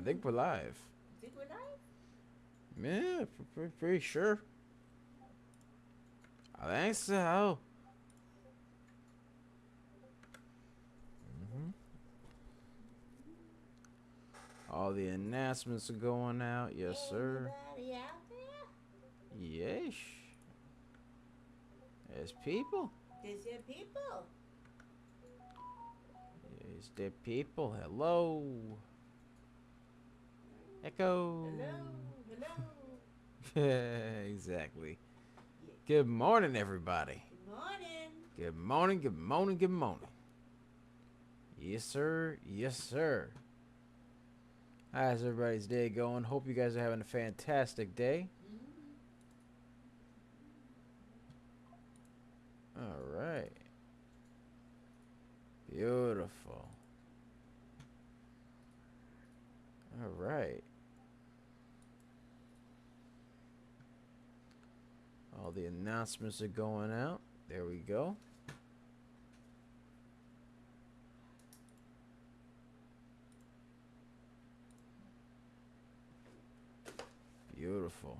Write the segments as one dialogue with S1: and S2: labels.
S1: think we're live.
S2: Think we're live?
S1: Yeah, pretty sure. I think so. hmm All the announcements are going out. Yes, sir.
S2: Anybody out there?
S1: Yes. There's people.
S2: There's your people.
S1: There's the people. Hello. Echo.
S2: Hello.
S1: Exactly.
S2: Yeah.
S1: Good morning, everybody.
S2: Good morning.
S1: Good morning, good morning, good morning. Yes, sir. Yes, sir. How's everybody's day going? Hope you guys are having a fantastic day. All right. Beautiful. All right. All the announcements are going out. There we go. Beautiful.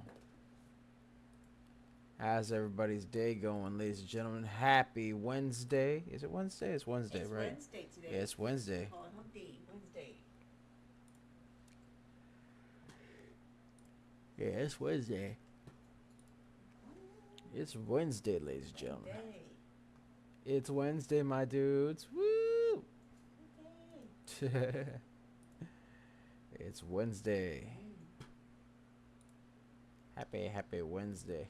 S1: How's everybody's day going, ladies and gentlemen? Happy Wednesday. Is it Wednesday? It's Wednesday,
S2: It's
S1: right?
S2: Wednesday today.
S1: Yeah, it's Wednesday.
S2: Oh, hump day. Wednesday.
S1: Yeah, it's Wednesday. It's Wednesday, ladies and gentlemen.
S2: Wednesday.
S1: It's Wednesday, my dudes. Woo!
S2: Okay.
S1: It's Wednesday. Happy Wednesday.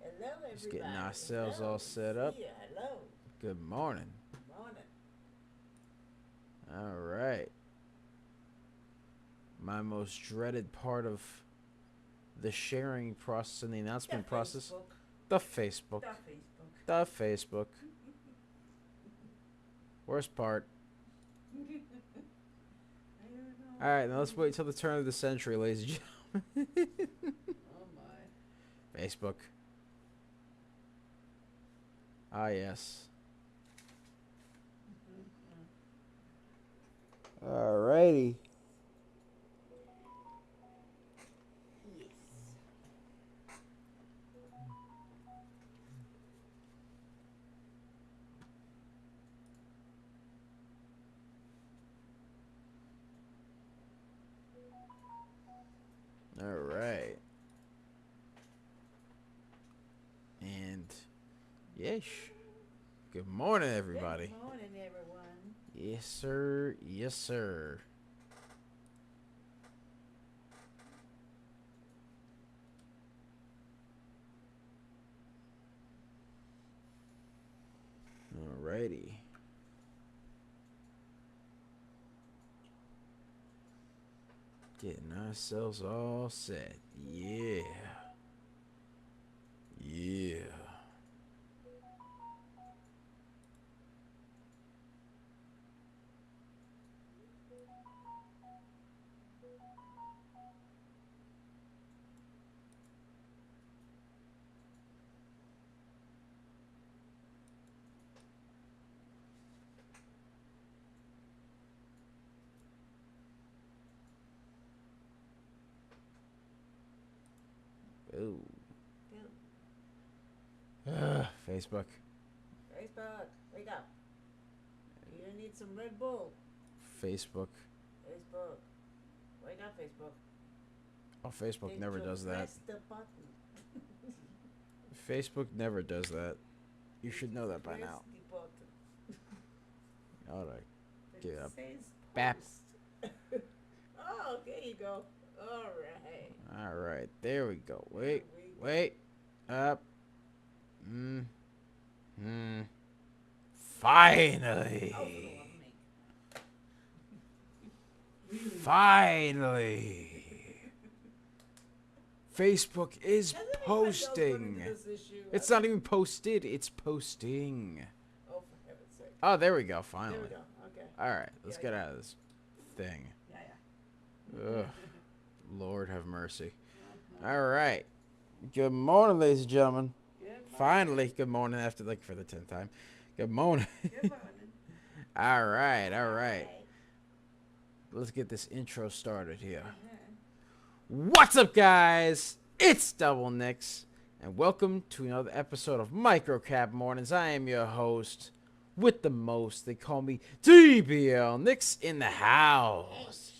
S2: Hello, everybody.
S1: Just getting ourselves
S2: Hello.
S1: all set up.
S2: Yeah, hello.
S1: Good morning.
S2: Good morning.
S1: All right. My most dreaded part of the sharing process and the announcement process. The Facebook. The Facebook. Worst part. All right, now let's wait till the turn of the century, ladies and gentlemen.
S2: Oh my.
S1: Facebook. Ah, yes. Alrighty.
S2: Yes.
S1: All right. And yes. Good morning, everybody.
S2: Good morning, everyone.
S1: Yes, sir. Yes, sir. Alrighty. Getting ourselves all set. Yeah. Yeah. Ooh. Facebook.
S2: Facebook. Wake up. You need some Red Bull.
S1: Facebook.
S2: Facebook. Wake up, Facebook.
S1: Oh, Facebook
S2: Did
S1: never
S2: you
S1: does that.
S2: press the button?
S1: Facebook never does that. You should know that by
S2: Press
S1: now.
S2: the button.
S1: All right.
S2: It
S1: Get up.
S2: says
S1: Bap.
S2: post. Oh, there you go. All right.
S1: All right. There we go. Wait.
S2: There we go.
S1: Wait. Up. Finally.
S2: Oh, for the love of me.
S1: Finally. Facebook is
S2: Hasn't anybody else run
S1: posting.
S2: into this issue?
S1: It's not even posted. It's posting.
S2: Oh, for heaven's sake.
S1: Oh, there we go.
S2: There
S1: Finally.
S2: we go. Okay.
S1: All right. Let's
S2: Yeah,
S1: get
S2: yeah.
S1: out of this thing.
S2: Yeah.
S1: Ugh. Lord have mercy. All right. Good morning, ladies and gentlemen.
S2: Good morning.
S1: Finally, good morning after for the 10th time. Good morning.
S2: Good morning.
S1: All right, all right.
S2: Okay.
S1: Let's get this intro started here. What's up, guys? It's Double Nicks, and welcome to another episode of Microcap Mornings. I am your host with the most. They call me DBL Nicks in the house,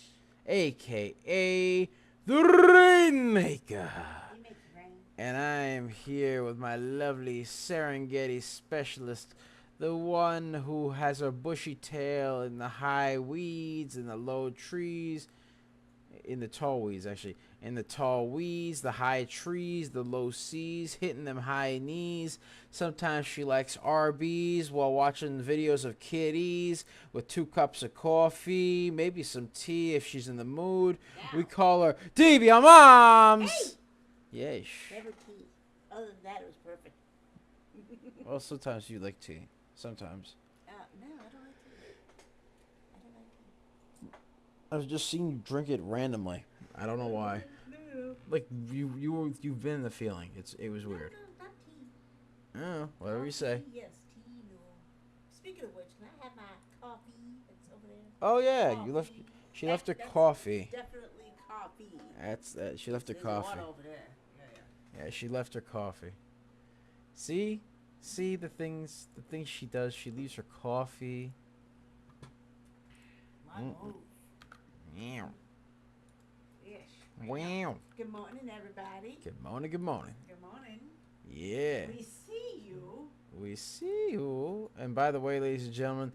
S1: aka the Rainmaker.
S2: He makes it rain.
S1: And I am here with my lovely Serengeti specialist, the one who has a bushy tail in the high weeds, in the low trees, in the tall weeds, actually. In the tall weeds, the high trees, the low seas, hitting them high knees. Sometimes she likes RBs while watching videos of kitties with 2 cups of coffee, maybe some tea if she's in the mood.
S2: Now.
S1: We call her DB Moms.
S2: Hey!
S1: Yes.
S2: Never tea. Other than that, it was perfect.
S1: Well, sometimes you like tea. Sometimes.
S2: No, I don't like tea. I don't like tea.
S1: I've just seen you drink it randomly. I don't know why.
S2: No.
S1: Like you've been in the feeling. It was weird.
S2: No, not tea.
S1: Oh, whatever you say.
S2: Coffee, yes, tea, no. Speaking of which, can I have my coffee that's over there?
S1: Oh yeah,
S2: Coffee.
S1: you left. She left her
S2: That's
S1: coffee.
S2: Definitely coffee.
S1: That's that. She left her
S2: There's
S1: coffee.
S2: water over there. Yeah.
S1: Yeah, she left her coffee. See the things she does. She leaves her coffee.
S2: My move.
S1: Meow.
S2: Yes.
S1: Wow.
S2: Good morning, everybody.
S1: Good morning. Good morning.
S2: Good morning.
S1: Yeah.
S2: We see you.
S1: We see you. And by the way, ladies and gentlemen,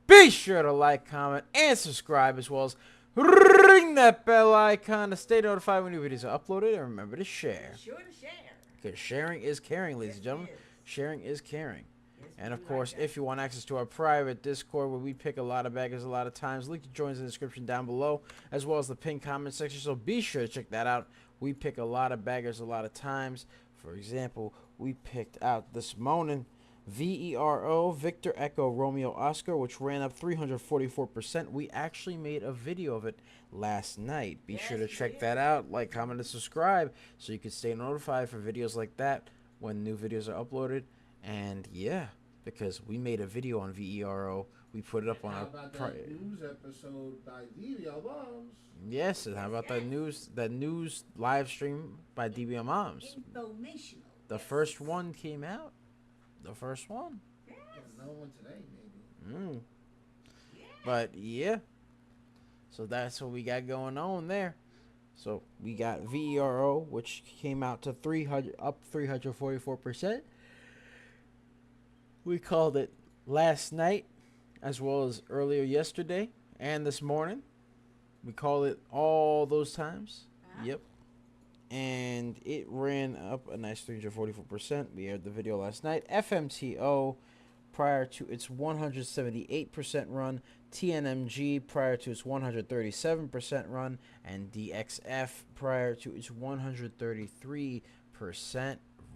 S1: be sure to like, comment, and subscribe, as well as ring that bell icon to stay notified when new videos are uploaded. And remember to share.
S2: Be sure to share.
S1: Because sharing is caring, ladies and
S2: Yes, it
S1: gentlemen.
S2: is.
S1: Sharing is caring.
S2: Yes,
S1: And
S2: we
S1: of
S2: like
S1: course,
S2: that.
S1: if you want access to our private Discord where we pick a lot of baggers a lot of times, link to join in the description down below, as well as the pinned comment section. So be sure to check that out. We pick a lot of baggers a lot of times. For example, we picked out this morning VERO Victor Echo Romeo Oscar, which ran up 344%. We actually made a video of it last night. Be
S2: Yes,
S1: sure to
S2: we
S1: check
S2: did.
S1: that out. Like, comment, and subscribe so you can stay notified for videos like that when new videos are uploaded. And yeah, because we made a video on VERO, we put it up on
S3: How
S1: our
S3: about that news episode by DBL Moms?
S1: yes. And how about that news live stream by DBM Moms?
S2: Informational.
S1: The
S2: Yes.
S1: first one came out. The first one.
S2: Yes.
S3: There's another one today, maybe.
S2: Yes.
S1: But yeah, so that's what we got going on there. So we got VERO, which came out to 344%. We called it last night, as well as earlier yesterday and this morning. We called it all those times.
S2: Uh-huh.
S1: Yep. And it ran up a nice 344%. We aired the video last night. FMTO prior to its 178% run, TNMG prior to its 137% run, and DXF prior to its 133%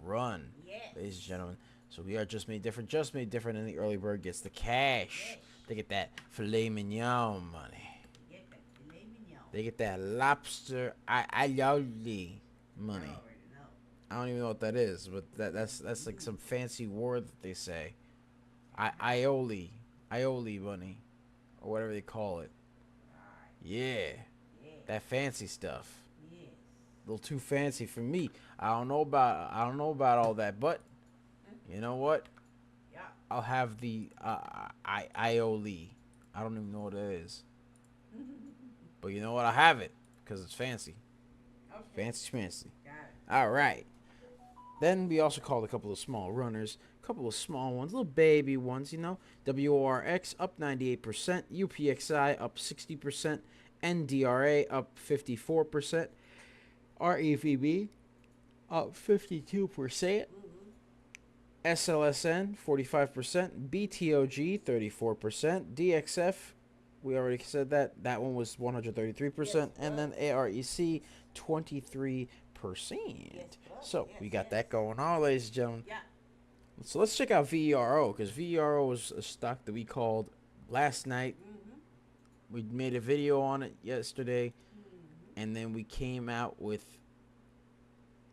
S1: run.
S2: Yes.
S1: Ladies and gentlemen, so we are just made different, and the early bird gets the cash.
S2: Yes.
S1: They get that filet mignon money.
S2: Get that filet mignon.
S1: They get that lobster aioli money.
S2: I already know.
S1: I don't even know what that is, but that's like some fancy word that they say. Aioli money, or whatever they call it.
S2: Alright.
S1: Yeah,
S2: Yeah.
S1: that fancy stuff.
S2: Yes.
S1: A little too fancy for me. I don't know about all that, but you know what?
S2: Yeah.
S1: I'll have the aioli. I don't even know what it is, but you know what? I'll have it because it's fancy.
S2: Okay.
S1: Fancy schmancy.
S2: Got it.
S1: All right. Then we also called a couple of small runners, a couple of small ones, little baby ones, you know. WORX up 98%, UPXI up 60%, NDRA up 54%, REVB up 52%, SLSN 45%, BTOG 34%, DXF, we already said that. That one was 133%,
S2: Yes,
S1: and then AREC 23%. So we got that going on, ladies and gentlemen.
S2: Yeah.
S1: So let's check out VERO, because VERO was a stock that we called last night. We made a video on it yesterday, and then we came out with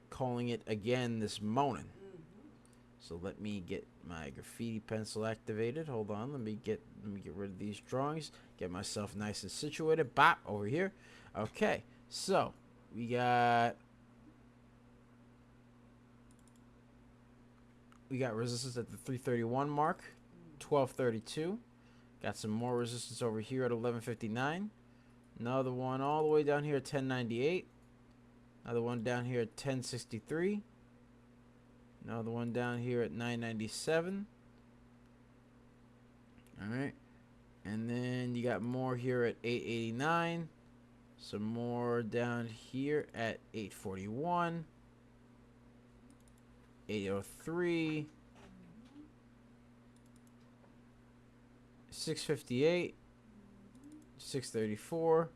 S1: calling it again this morning. So let me get my graffiti pencil activated. Hold on, let me get rid of these drawings. Get myself nice and situated. Bop, over here. Okay, so we got resistance at the 331 mark, 1232. Got some more resistance over here at 1159. Another one all the way down here at 1098. Another one down here at 1063. Another one down here at 997. Alright. And then you got more here at 889. Some more down here at 841. 803. 658. 634.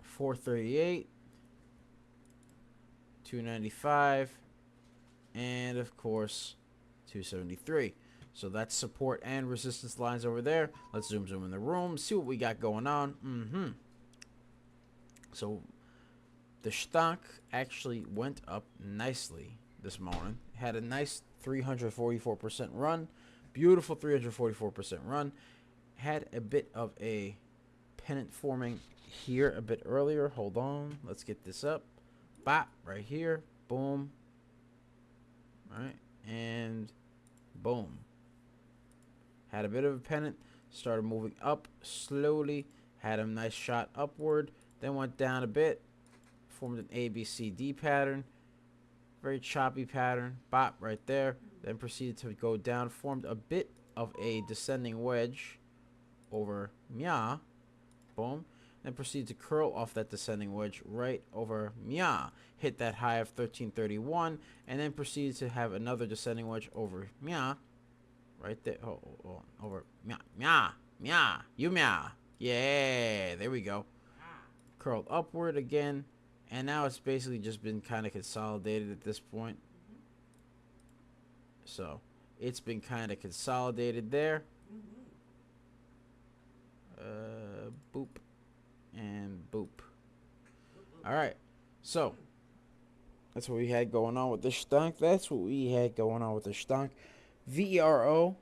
S1: 438. 295, and of course 273. So that's support and resistance lines over there. Let's zoom in the room, see what we got going on. So the stock actually went up nicely this morning. Had a nice 344% run, beautiful 344% run. Had a bit of a pennant forming here a bit earlier. Hold on, let's get this up. Bop, right here, boom, all right, and boom. Had a bit of a pennant, started moving up slowly, had a nice shot upward, then went down a bit, formed an ABCD pattern, very choppy pattern, bop, right there, then proceeded to go down, formed a bit of a descending wedge over Mya, boom, then proceed to curl off that descending wedge right over Mya, hit that high of 1331, and then proceed to have another descending wedge over Mya, right there, over Mya, yeah, there we go, curled upward again, and now it's basically just been kind of consolidated at this point. So it's been kind of consolidated there. Boop and boop. All right, so that's what we had going on with the stunk. VERO.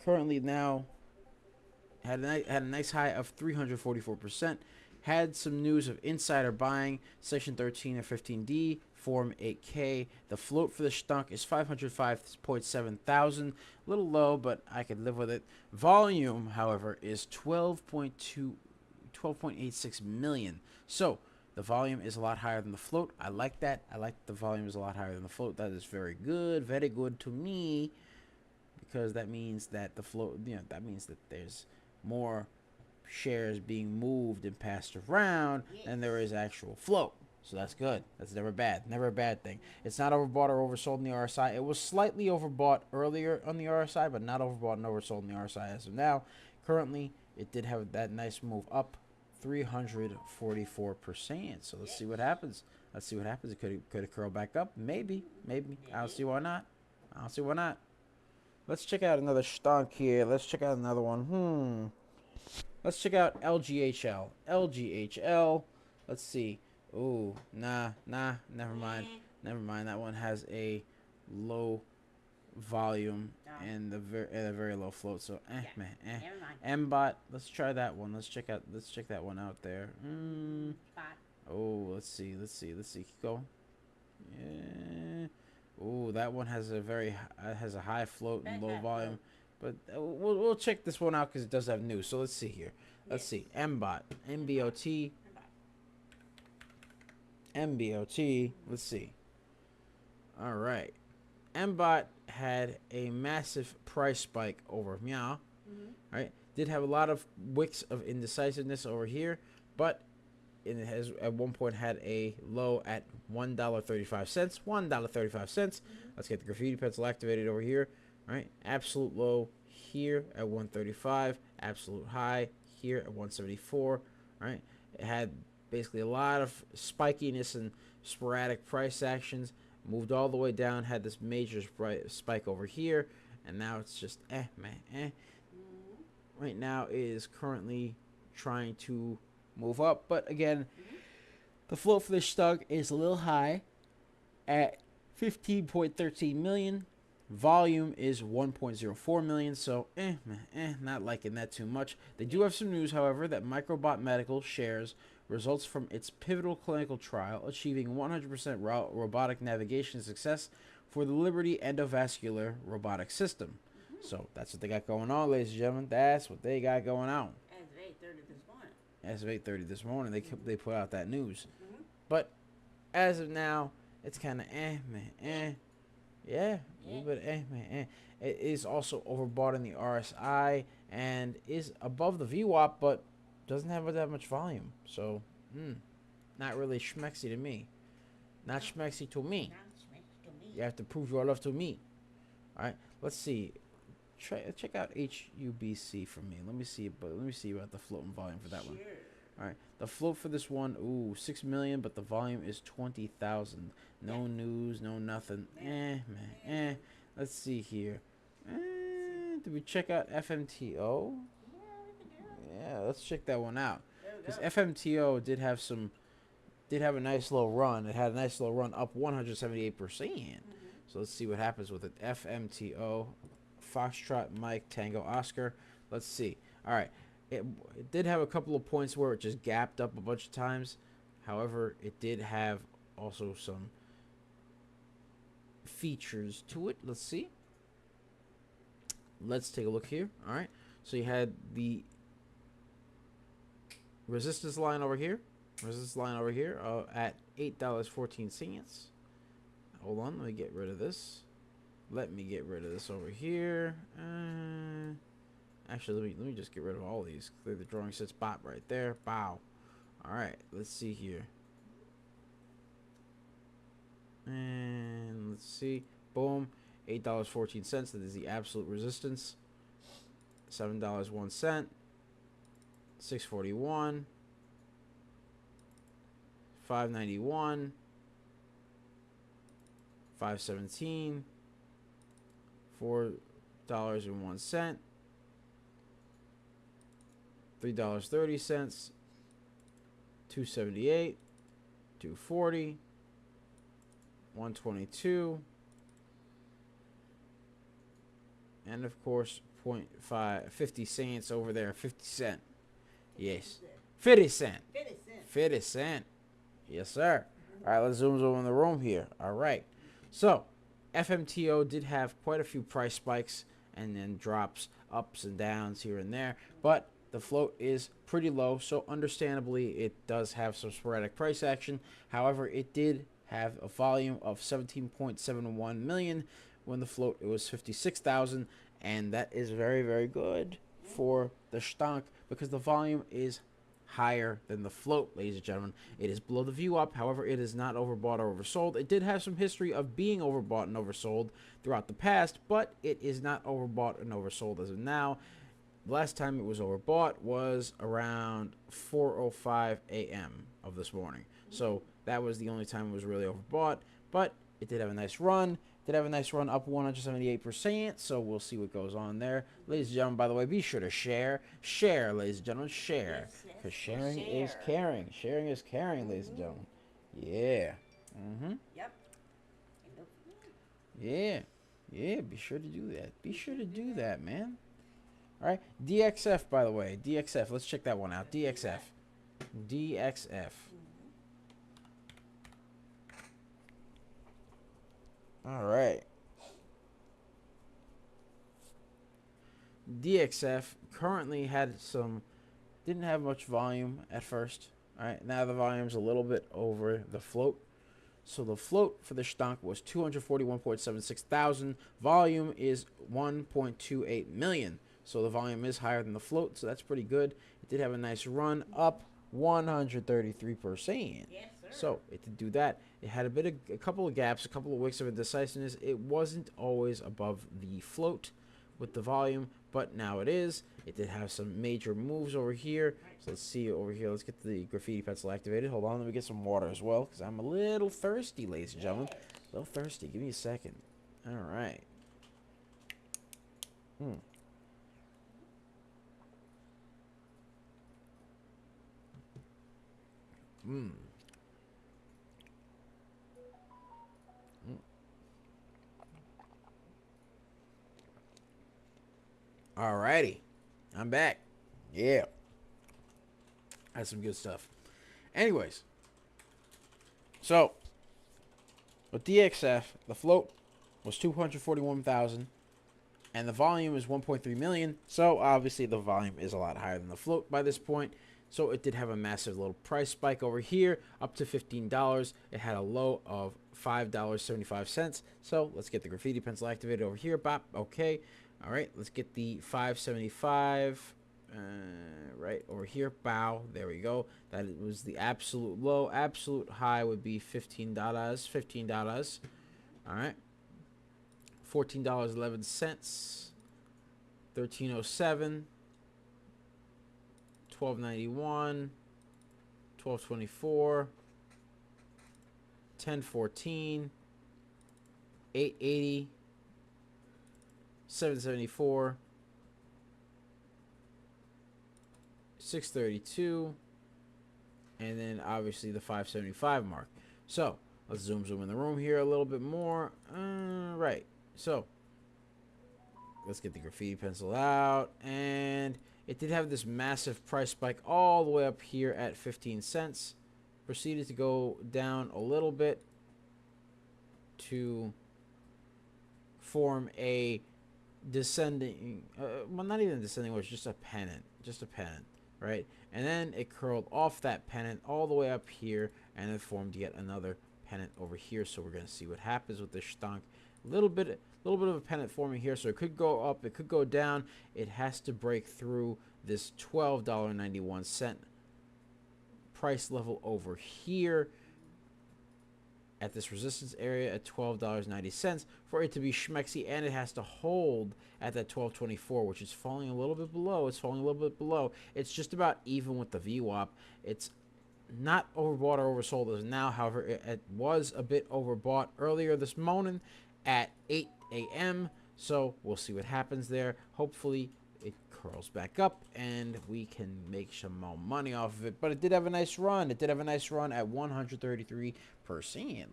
S1: Currently now had a nice high of 344%. Had some news of insider buying. Section 13 of 15D, Form 8K. The float for the stunk is 505.7 thousand. A little low, but I could live with it. Volume, however, is 12.86 million. So the volume is a lot higher than the float. I like that. I like the volume is a lot higher than the float. That is very good to me, because that means that the float, that means that there's more shares being moved and passed around than there is actual float. So that's good. That's never bad. Never a bad thing. It's not overbought or oversold in the RSI. It was slightly overbought earlier on the RSI, but not overbought and oversold in the RSI as of now. Currently, it did have that nice move up, 344%. So let's see what happens. It could have curled back up. Maybe. I don't see why not. Let's check out another stock here. Let's check out another one. Let's check out LGHL. Let's see. Ooh, nah, never mind. That one has a low volume and a very low float. So MBOT. Let's try that one. Let's check that one out there. Oh, let's see. Keep going. Yeah. Ooh, that one has a high float and low volume. But we'll check this one out because it does have news. So let's see here. Let's see. MBOT. MBOT. Let's see. All right. MBOT had a massive price spike over Meow. Right. Did have a lot of wicks of indecisiveness over here, but it has at one point had a low at $1.35. $1.35. Let's get the graffiti pencil activated over here. Right, absolute low here at 135, absolute high here at 174. Right, it had basically a lot of spikiness and sporadic price actions. Moved all the way down, had this major spike over here, and now it's just Right now it is currently trying to move up, but again, The float for this stock is a little high at 15.13 million. Volume is 1.04 million, so not liking that too much. They do have some news, however, that Microbot Medical shares results from its pivotal clinical trial, achieving 100% robotic navigation success for the Liberty endovascular robotic system. So that's what they got going on, ladies and gentlemen. That's what they got going on.
S2: As of 8:30 this morning.
S1: As of 8:30 this morning, they put out that news. But as of now, it's kind of yeah, a little bit It is also overbought in the RSI and is above the VWAP, but doesn't have that much volume. So, not really schmexy to me. Not schmexy to me. You have to prove your love to me. All right, let's see. Check out HUBC for me. Let me see about the floating volume for that one. All right, the float for this one, 6 million, but the volume is 20,000. No news, no nothing. Let's see here. Did we check out FMTO? Yeah, let's check that one out. Because FMTO did have a nice little run. It had a nice little run up 178%. So let's see what happens with it. FMTO, Foxtrot, Mike, Tango, Oscar. Let's see. All right. It did have a couple of points where it just gapped up a bunch of times. However, it did have also some features to it. Let's see. Let's take a look here. All right. So you had the resistance line over here. At $8.14. Hold on. Let me get rid of this. Over here. Actually, let me just get rid of all these. Clear the drawing set spot right there. Bow. All right, let's see here. And let's see. Boom. $8.14. That is the absolute resistance. $7.01. $6.41. $5.91. $5.17. $4.01. $3.30, $2.78, $2.40, $1.22, and of course 50 cents over there. 50 cent. Yes. 50 cent. 50 cent. Yes, sir. All right, let's zoom over in the room here. All right. So, FMTO did have quite a few price spikes and then drops, ups and downs here and there, but the float is pretty low, so understandably it does have some sporadic price action. However, it did have a volume of 17.71 million. When the float, it was 56,000, and that is very, very good for the stonk because the volume is higher than the float, ladies and gentlemen. It is below the VWAP. However, it is not overbought or oversold. It did have some history of being overbought and oversold throughout the past, but it is not overbought and oversold as of now. The last time it was overbought was around 4:05 a.m. of this morning. So that was the only time it was really overbought. But it did have a nice run. Up 178%. So we'll see what goes on there. Ladies and gentlemen, by the way, be sure to share. Share, ladies and gentlemen, share. Because sharing is caring. Sharing is caring, ladies and gentlemen. Yeah.
S2: Yep.
S1: Yeah. Yeah, be sure to do that. Be sure to do that, man. All right, DXF, by the way. DXF, let's check that one out. DXF. All right. DXF currently didn't have much volume at first. All right, now the volume's a little bit over the float. So the float for the stonk was 241.76 thousand. Volume is 1.28 million. So the volume is higher than the float, so that's pretty good. It did have a nice run up 133%.
S2: Yes, sir.
S1: So it did do that. It had a couple of gaps, a couple of wicks of indecisiveness. It wasn't always above the float with the volume, but now it is. It did have some major moves over here. So let's see over here. Let's get the graffiti pencil activated. Hold on, let me get some water as well, because I'm a little thirsty, ladies and gentlemen. A little thirsty. Give me a second. All right. Alrighty, I'm back. Yeah, that's some good stuff. Anyways, so with DXF, the float was 241,000, and the volume is 1.3 million. So obviously the volume is a lot higher than the float by this point. So it did have a massive little price spike over here, up to $15. It had a low of $5.75. So let's get the graffiti pencil activated over here. Bop. Okay. All right. Let's get the 575. Right over here. Bow. There we go. That was the absolute low. Absolute high would be $15. $15. All right. $14.11. 1307. 1291, 1224, 1014, 880, 774, 632, and then obviously the 575 mark. So let's zoom in the room here a little bit more. Right. So let's get the graffiti pencil out, and it did have this massive price spike all the way up here at 15 cents. Proceeded to go down a little bit to form a descending, well, not even descending, it was just a pennant, right? And then it curled off that pennant all the way up here, and it formed yet another pennant over here. So we're going to see what happens with this stonk. A little bit of a pennant forming here, so it could go up, it could go down. It has to break through this $12.91 price level over here at this resistance area at $12.90 for it to be schmexy, and it has to hold at that 12.24, which is falling a little bit below. It's falling a little bit below. It's just about even with the VWAP. It's not overbought or oversold as now. However, it was a bit overbought earlier this morning at 8 a.m. So we'll see what happens there. Hopefully it curls back up and we can make some more money off of it. But it did have a nice run. It did have a nice run at 133%,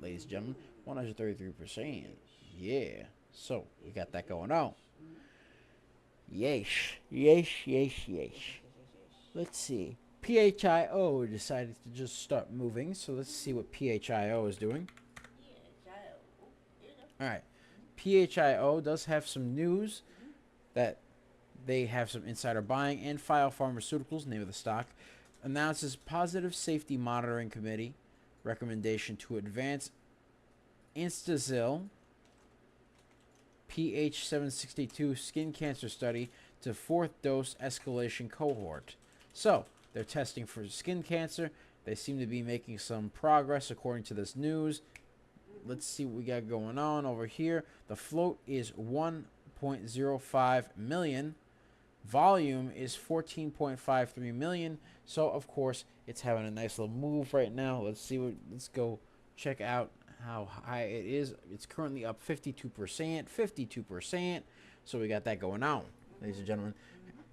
S1: ladies and gentlemen. 133%. Yeah. So we got that going on. Yes. Let's see. PHIO decided to just start moving. So let's see what PHIO is doing. All right. PHIO does have some news that they have some insider buying, and File Pharmaceuticals, name of the stock, announces positive safety monitoring committee recommendation to advance Instazil PH762 skin cancer study to 4th dose escalation cohort. So they're testing for skin cancer. They seem to be making some progress according to this news. Let's see what we got going on over here. The float is 1.05 million. Volume is 14.53 million. So of course it's having a nice little move right now. Let's go check out how high it is. It's currently up 52%. So we got that going on, ladies and gentlemen.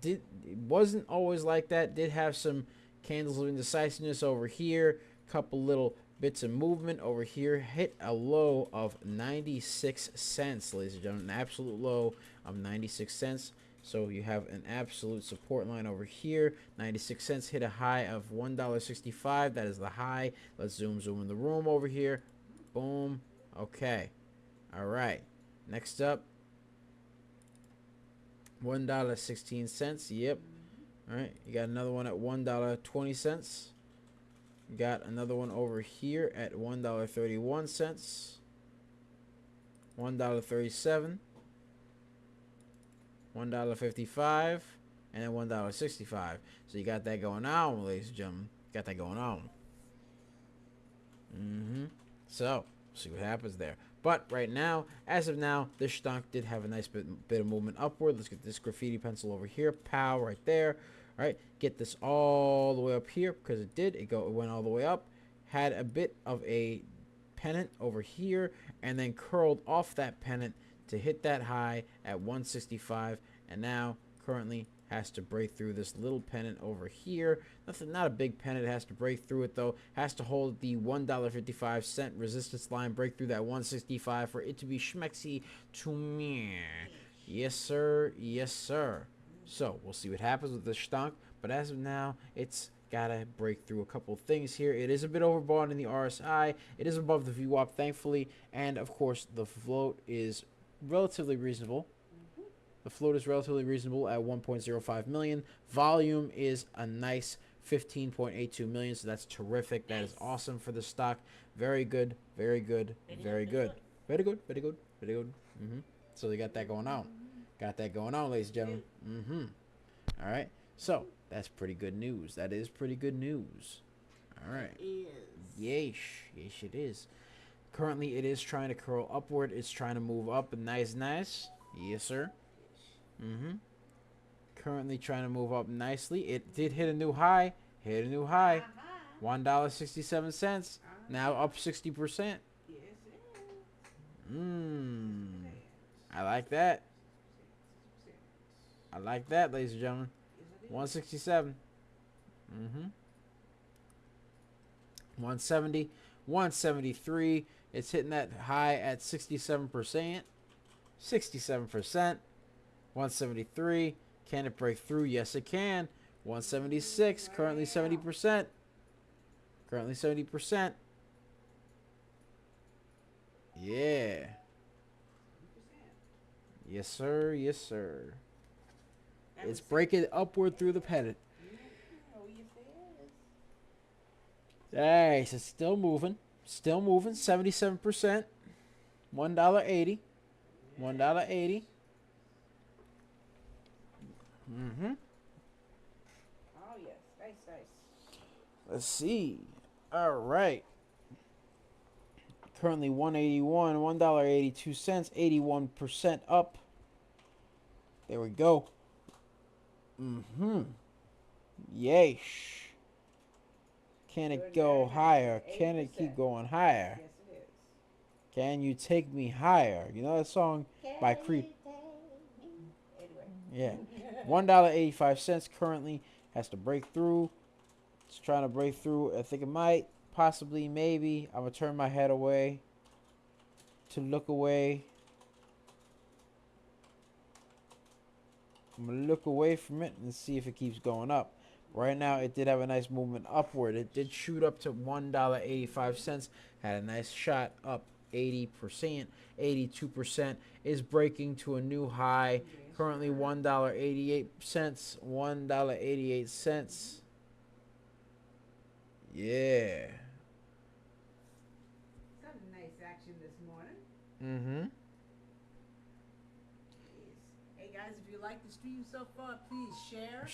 S1: It wasn't always like that. Did have some candles of indecisiveness over here. Couple little bits of movement over here. Hit a low of 96 cents, ladies and gentlemen. An absolute low of 96 cents. So you have an absolute support line over here. 96 cents. Hit a high of $1.65. That is the high. Let's zoom in the room over here. Boom. Okay. All right. Next up, $1.16. Yep. All right. You got another one at $1.20. Got another one over here at $1.31, $1.37, $1.55, and then $1.65. So you got that going on, ladies and gentlemen. Got that going on. So see what happens there. But right now, as of now, this stock did have a nice bit of movement upward. Let's get this graffiti pencil over here. Pow, right there. All right, get this all the way up here because it did. It went all the way up. Had a bit of a pennant over here and then curled off that pennant to hit that high at 165, and now currently has to break through this little pennant over here. Not a big pennant. It has to break through it though. Has to hold the $1.55 resistance line, break through that 165 for it to be schmexy to me. Yes, sir. Yes, sir. So we'll see what happens with the stock. But as of now, it's gotta break through a couple things here. It is a bit overbought in the RSI. It is above the VWAP, thankfully, and of course the float is relatively reasonable. The float is relatively reasonable at 1.05 million. Volume is a nice 15.82 million, so that's terrific. That is awesome for the stock. Very good, very good, very good. Very good, very good, very good. So they got that going on. Got that going on, ladies and gentlemen. All right. So that's pretty good news. That is pretty good news. All right. Yes, yes, it is. Currently, it is trying to curl upward. It's trying to move up. Nice. Yes, sir. Currently trying to move up nicely. It did hit a new high. $1.67. Now up 60%. I like that. I like that, ladies and gentlemen. 167. 170. 173. It's hitting that high at 67%. 67%. 173. Can it break through? Yes, it can. 176. Currently 70%. Currently 70%. Yeah. Yes, sir. Yes, sir. It's breaking upward through the pennant. Hey, so it's still moving. Still moving. 77%. $1.80. $1.80.
S2: Oh yes, nice.
S1: Let's see. All right. Currently 181, $1.82, 81% up. There we go. Yeesh. Can it go higher? Can it keep going higher?
S2: Yes, it is.
S1: Can you take me higher? You know that song by Creep? Yeah. $1.85 currently. Has to break through. It's trying to break through. I think it might. Possibly. Maybe. I'm going to turn my head away. To look away. I'm going to look away from it and see if it keeps going up. Right now, it did have a nice movement upward. It did shoot up to $1.85. Had a nice shot up 80%. 82% is breaking to a new high. Currently $1.88. $1.88. Yeah.
S2: Some nice action this morning. Hey guys, if you like the stream so far, please share.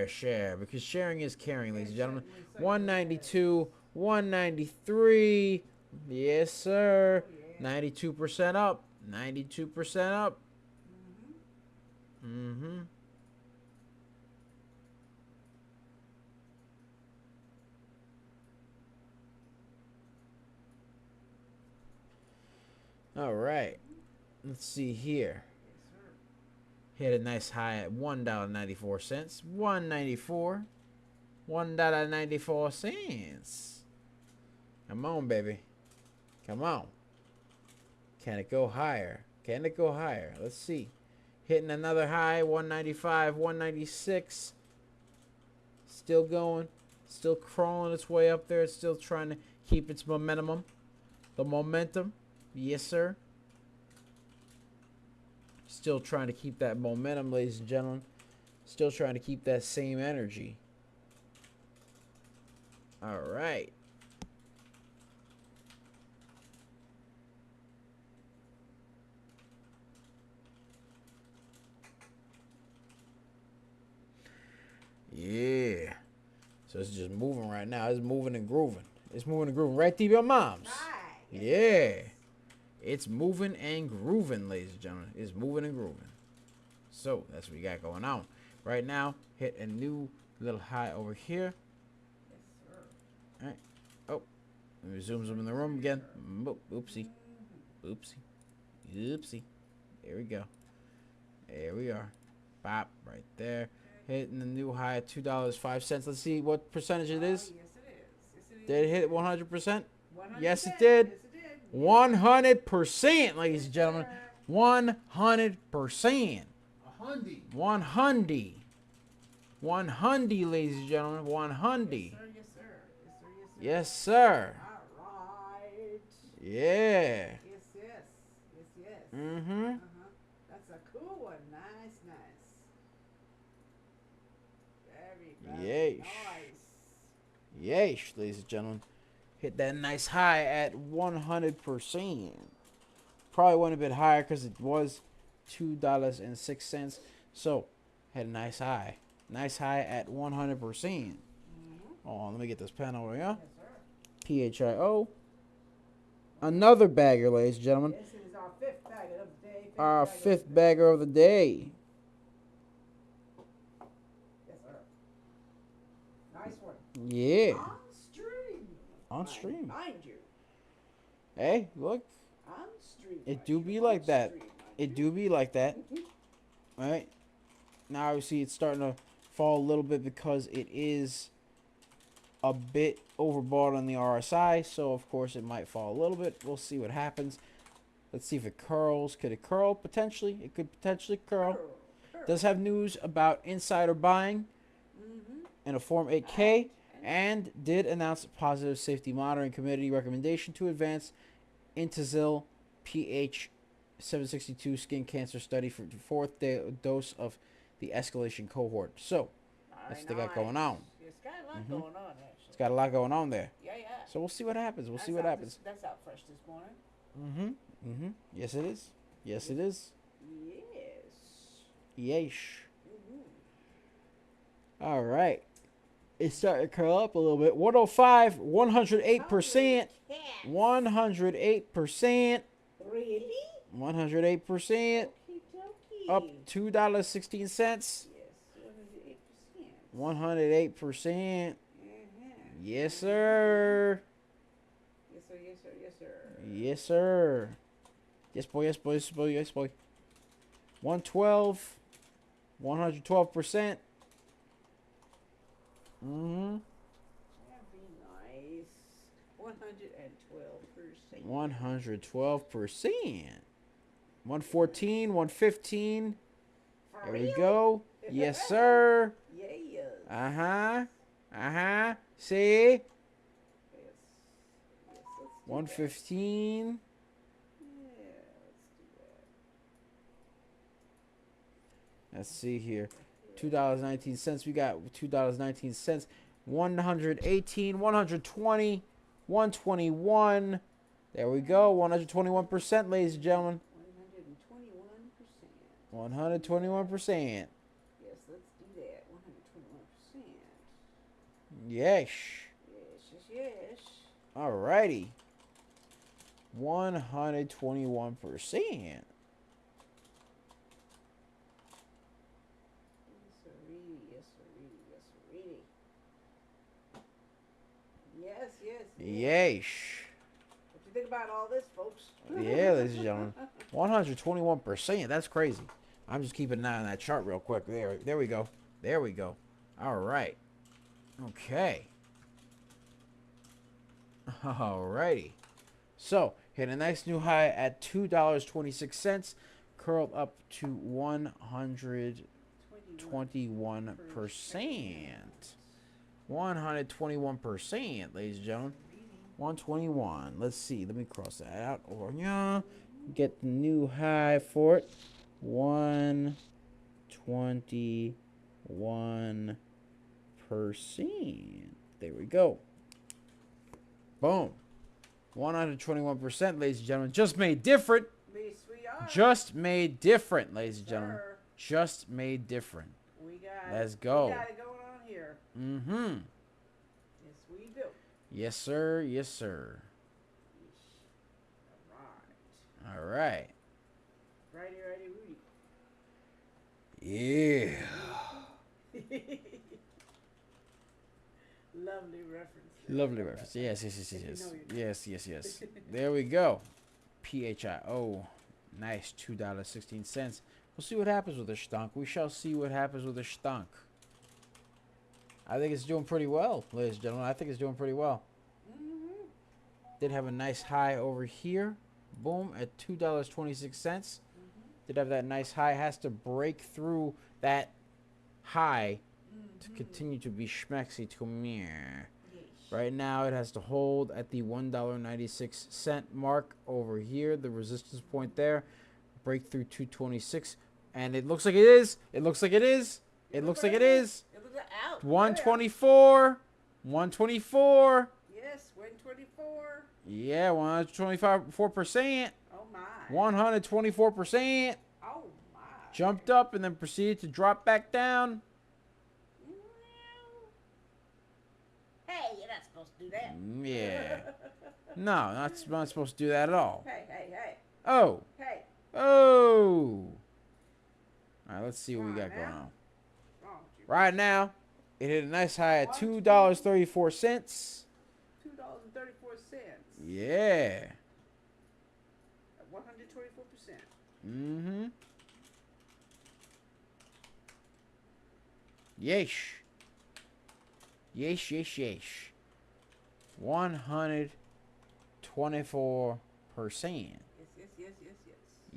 S1: Share, because sharing is caring, ladies and gentlemen. 192, 193. Yes, sir. 92% up. 92% up. All right. Let's see here. Hit a nice high at $1.94. $1.94. $1.94. Come on, baby. Come on. Can it go higher? Can it go higher? Let's see. Hitting another high, 195, 196. Still going. Still crawling its way up there. It's still trying to keep its momentum. The momentum. Yes, sir. Still trying to keep that momentum, ladies and gentlemen. Still trying to keep that same energy. All right. Yeah. So it's just moving right now. It's moving and grooving. It's moving and grooving. Right, DB Moms?
S2: Right.
S1: Yeah. It's moving and grooving, ladies and gentlemen. It's moving and grooving. So that's what we got going on. Right now, hit a new little high over here.
S2: Yes, sir.
S1: All right. Oh, let me zoom in the room again. Oopsie. Oopsie. Oopsie. There we go. There we are. Bop, right there. Hitting the new high at $2.05. Let's see what percentage it is.
S2: Yes, it is.
S1: Did it hit 100%?
S2: 100%.
S1: Yes, it did.
S2: Yes, it did.
S1: 100%, ladies and gentlemen. 100%.
S2: 100%.
S3: 100.
S1: 100, ladies and gentlemen. 100.
S2: Yes, sir. Yes, sir.
S1: Yes, sir.
S2: All right.
S1: Yeah.
S2: Yes, yes. Yes, yes.
S1: Mm-hmm.
S2: Uh-huh. That's a cool one. Nice, nice. Very, very
S1: Yeesh.
S2: nice.
S1: Yeesh, ladies and gentlemen. Hit that nice high at 100%. Probably went a bit higher because it was $2.06. So, had a nice high. Nice high at 100%. Oh, let me get this pen over here.
S2: Yes, sir.
S1: PHIO. Another bagger, ladies and gentlemen.
S2: This is our fifth bagger of the day.
S1: Our fifth bagger of the day.
S2: Yes, sir. Nice one.
S1: Yeah.
S2: On stream.
S1: On stream.
S2: Mind you.
S1: Hey, look.
S2: On stream.
S1: It do be like that. It do be like that. Right? Now, obviously, it's starting to fall a little bit because it is a bit overbought on the RSI. So, of course, it might fall a little bit. We'll see what happens. Let's see if it curls. Could it curl? Potentially. It could potentially curl. Does have news about insider buying in a Form 8K. And did announce a positive safety monitoring committee recommendation to advance Intazil PH 762 skin cancer study for the fourth dose of the escalation cohort. So, that's what they got going on.
S2: It's got a lot going on, actually.
S1: It's got a lot going on there.
S2: Yeah, yeah.
S1: So, we'll see what happens. We'll see what happens.
S2: That's out fresh this morning.
S1: Yes, it is. Yes, it is.
S2: Yes.
S1: Yeesh. All right. It's starting to curl up a little bit. 105, 108%. 108%.
S2: Really?
S1: 108%. Up $2.16.
S2: Yes, 108%.
S1: 108%. Yes, sir.
S2: Yes, sir, yes, sir, yes, sir.
S1: Yes, sir. Yes, boy, yes, boy, yes, boy, yes, boy. 112. 112%.
S2: That'd be nice. 112%.
S1: 112%. 114, 115.
S2: For
S1: There we
S2: real?
S1: go. Yes, sir.
S2: Yeah, yes.
S1: See?
S2: Yes. Yes, let's do
S1: 115.
S2: that. Yeah, let's do that.
S1: Let's see here. $2.19. We got $2.19. 118, 120, 121. There we go. 121%, ladies and gentlemen.
S2: 121%.
S1: 121%.
S2: Yes, let's do that. 121%.
S1: Yes.
S2: Yes, yes, yes.
S1: Alrighty. 121%.
S2: Yes, yes.
S1: Yeesh.
S2: What you think about all this, folks?
S1: Yeah, ladies and gentlemen. 121%. That's crazy. I'm just keeping an eye on that chart real quick. There we go. There we go. All right. Okay. Alrighty. So, hit a nice new high at $2.26. Curled up to 121%. 121%, ladies and gentlemen. 121. Let's see. Let me cross that out over here. Get the new high for it. 121%. There we go. Boom. 121%, ladies and gentlemen. Just made different.
S2: Yes, we are.
S1: Just made different, ladies and gentlemen.
S2: Sir.
S1: Just made different.
S2: We got
S1: Let's go.
S2: We got it going on here.
S1: Mm-hmm.
S2: Yes, we do.
S1: Yes, sir. Yes, sir.
S2: All
S1: All right.
S2: Righty, righty,
S1: Yeah.
S2: Rudy. Lovely reference.
S1: Lovely reference. Yes, yes, yes, yes,
S2: You
S1: yes.
S2: know you do.
S1: Yes, yes, yes. There we go. PHIO. Nice. $2.16. We'll see what happens with the stunk. We shall see what happens with the stunk. I think it's doing pretty well, ladies and gentlemen. I think it's doing pretty well. Did have a nice high over here. Boom, at $2.26. Did have that nice high. Has to break through that high to continue to be schmexy to me. Right now, it has to hold at the $1.96 mark over here, the resistance point there. Break through 226, and it looks like it is. It looks like it is. It looks like it is. 124. 124.
S2: Yes, 124.
S1: Yeah, 124%.
S2: Oh my.
S1: 124%.
S2: Oh my.
S1: Jumped up and then proceeded to drop back down.
S2: Hey, you're not supposed to do that.
S1: Yeah. No, not supposed to do that at all.
S2: Hey, hey, hey.
S1: Oh.
S2: Hey.
S1: Oh. All right, let's see what we got going on. Right now, it hit a nice high at $2.34.
S2: $2.34.
S1: Yeah.
S2: At 124%.
S1: Mm-hmm. Yeesh. Yeesh, yeesh, yeesh. 124%.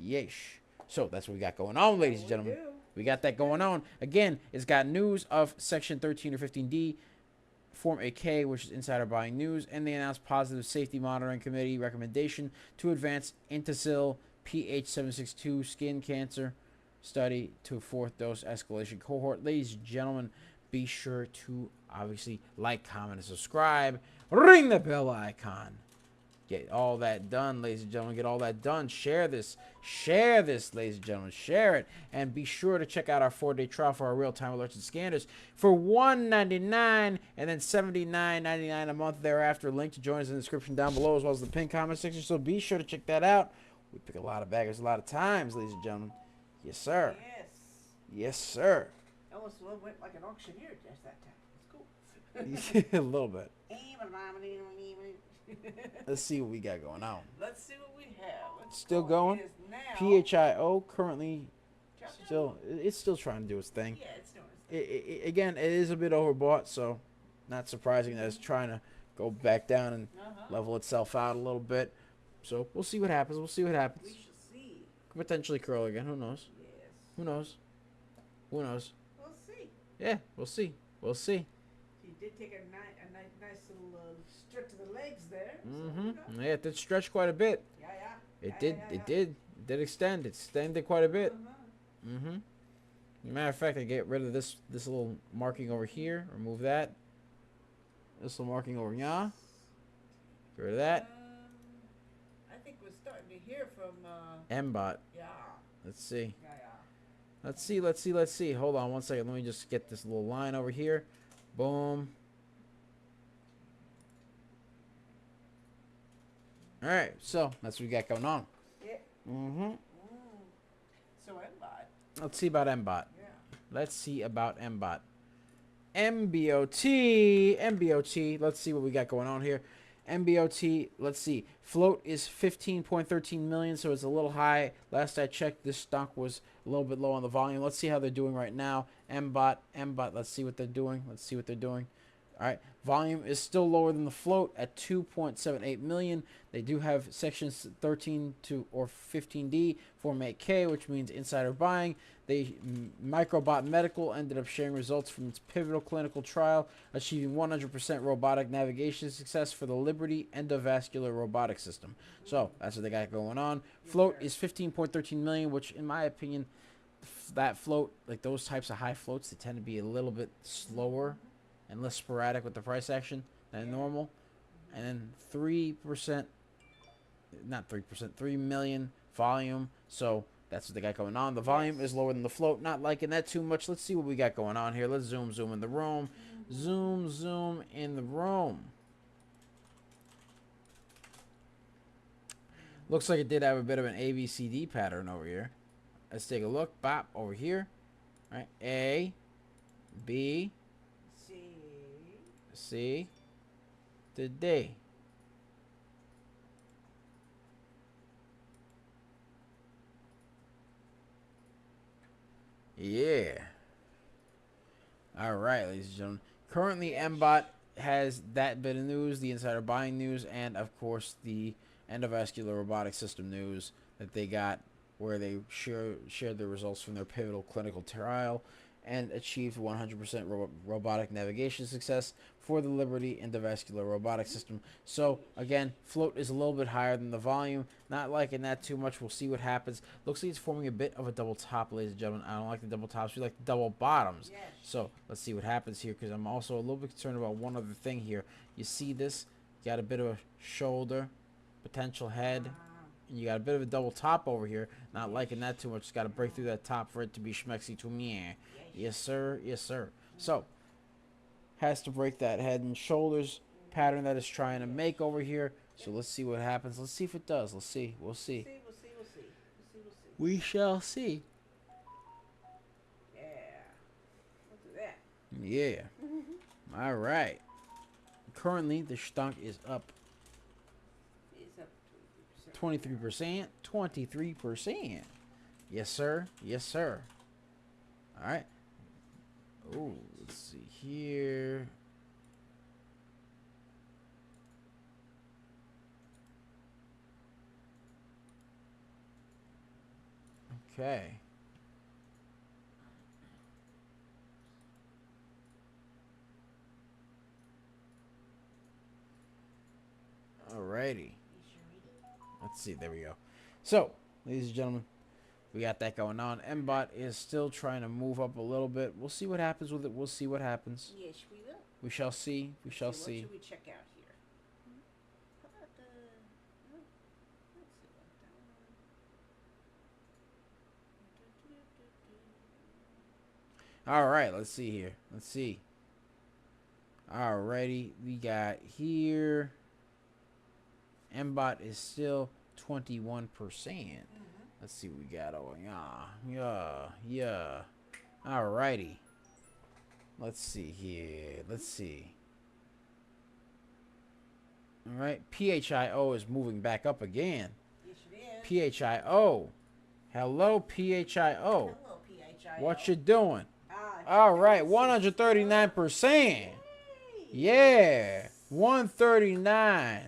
S2: Yes.
S1: Yeesh. So that's what we got going on, ladies and gentlemen. We got that going on. Again, it's got news of Section 13 or 15D, Form 8K, which is insider buying news, and they announced positive safety monitoring committee recommendation to advance Intacil PH762 skin cancer study to a 4th dose escalation cohort. Ladies and gentlemen, be sure to obviously like, comment, and subscribe. Ring the bell icon. Get all that done, ladies and gentlemen. Get all that done. Share this. Share this, ladies and gentlemen. Share it. And be sure to check out our 4-day trial for our real-time alerts and scanners for $199 and then $79.99 a month thereafter. Link to join us in the description down below as well as the pinned comment section. So be sure to check that out. We pick a lot of baggers a lot of times, ladies and gentlemen. Yes, sir.
S2: Yes.
S1: Yes, sir.
S2: Almost went like an auctioneer just that time. It's cool.
S1: A little bit.
S2: Let's
S1: Let's see what we got going on.
S2: see what we have.
S1: Still going. PHIO currently it's still trying to do its thing.
S2: Yeah, it's doing its thing.
S1: Again, it is a bit overbought, so not surprising that it's trying to go back down and level itself out a little bit. So we'll see what happens. We'll see what happens.
S2: We shall see.
S1: Could potentially curl again. Who knows?
S2: Yes.
S1: Who knows? Who knows?
S2: We'll see.
S1: Yeah, we'll see. We'll see.
S2: He did take a nice little strip to the legs there.
S1: Mm-hmm.
S2: So,
S1: Yeah, it did stretch quite a bit.
S2: yeah.
S1: It did extend. It extended quite a bit. Mm-hmm. Matter of fact, I get rid of this little marking over here. Remove that. This little marking over here. Get rid of that.
S2: I think we're starting to hear from
S1: MBOT.
S2: yeah.
S1: Let's see.
S2: Yeah.
S1: Let's see. Hold on one second. Let me just get this little line over here. Boom. All right. So that's what we got going on.
S2: Yeah.
S1: Mm-hmm.
S2: So MBOT.
S1: Let's see about MBOT.
S2: Yeah.
S1: Let's see about MBOT. MBOT. Let's see what we got going on here. MBOT, let's see. Float is 15.13 million, so it's a little high. Last I checked, this stock was a little bit low on the volume. Let's see how they're doing right now. MBOT, let's see what they're doing. All right, volume is still lower than the float at 2.78 million. They do have sections 13 to or 15D Form 8K, which means insider buying. Microbot Medical ended up sharing results from its pivotal clinical trial, achieving 100% robotic navigation success for the Liberty endovascular robotic system. So that's what they got going on. Float is 15.13 million, which in my opinion, that float, like those types of high floats, they tend to be a little bit slower and less sporadic with the price action than normal. And then 3%, not 3%, 3 million volume. So that's what they got going on. The volume is lower than the float. Not liking that too much. Let's see what we got going on here. Let's zoom in the room. Zoom in the room. Looks like it did have a bit of an ABCD pattern over here. Let's take a look. Bop, over here. All right. A, B, C, to D. Yeah. All right, ladies and gentlemen. Currently, MBOT has that bit of news, the insider buying news, and of course the endovascular robotic system news that they got where they shared the results from their pivotal clinical trial and achieved 100% robotic navigation success for the Liberty endovascular robotic system. So again, float is a little bit higher than the volume. Not liking that too much. We'll see what happens. Looks like it's forming a bit of a double top, ladies and gentlemen. I don't like the double tops. We like the double bottoms.
S2: Yes.
S1: So let's see what happens here, because I'm also a little bit concerned about one other thing here. You see this? Got a bit of a shoulder, potential head. And you got a bit of a double top over here. Not liking that too much. Just got to break through that top for it to be schmexy to me. Yes, sir. Yes, sir. So, has to break that head and shoulders pattern that it's trying to make over here. So let's see what happens. Let's see if it does. Let's see. We'll see. We shall see.
S2: Yeah. We'll do that.
S1: Yeah. All right. Currently, the stunk is up.
S2: It's up
S1: 23%. 23%. Yes, sir. Yes, sir. All right. Oh, let's see here. Okay. Alrighty. Let's see. There we go. So, ladies and gentlemen, we got that going on. MBot is still trying to move up a little bit. We'll see what happens with it. We'll see what happens.
S2: Yes, we will.
S1: We shall see. We shall see.
S2: What should we check out here? How about the... let's see what
S1: All right. Let's see here. Let's see. Alrighty. We got here. MBot is still 21%. Let's see what we got. Oh, yeah. Alrighty. Let's see here. Let's see. Alright. PHIO is moving back up again.
S2: Yes, it is.
S1: PHIO. Hello, PHIO.
S2: Hello, PHIO.
S1: What you doing? Alright. 139%. Yeah. 139.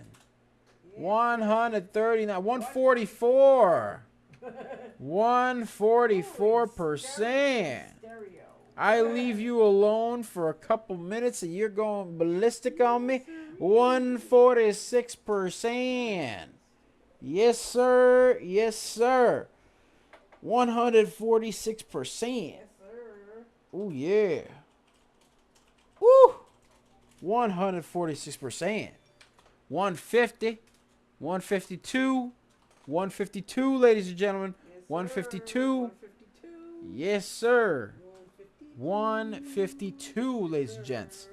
S1: 139. 144. 144%. I leave you alone for a couple minutes and you're going ballistic on me. 146%. Yes, sir. Yes, sir. 146%. Oh, yeah. Woo. 146%. 150. 152. 152, ladies and gentlemen.
S2: Yes,
S1: 152.
S2: 152.
S1: Yes, sir. 152, ladies and gents.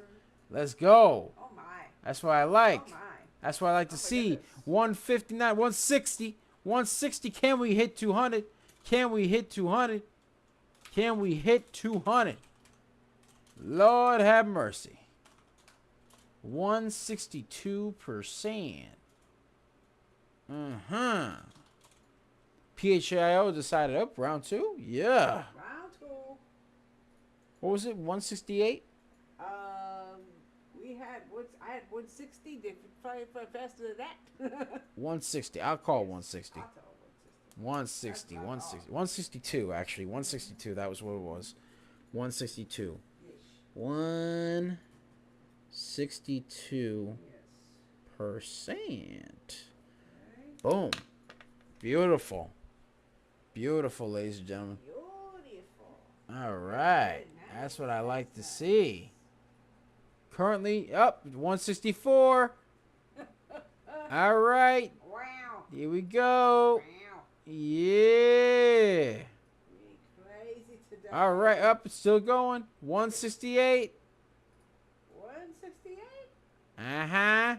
S1: Let's go.
S2: Oh, my.
S1: That's what I like.
S2: Oh, my.
S1: That's what I like to see. 159, 160. 160. Can we hit 200? Can we hit 200? Can we hit 200? Lord have mercy. 162%. PHIO decided up round 2. Yeah.
S2: Round 2.
S1: What was it? 168?
S2: I had 160. They probably faster than that.
S1: 160. I'll call 160.
S2: I'll tell
S1: 160. 162, actually. 162. That was what it was. 162. 162%. Boom. Beautiful. Beautiful, ladies and gentlemen.
S2: Beautiful.
S1: All right. That's what I like to see. Currently up 164. All right.
S2: Wow.
S1: Here we go.
S2: Wow.
S1: Yeah.
S2: Crazy today.
S1: All right. Up. It's still going. 168.
S2: 168?
S1: Uh-huh.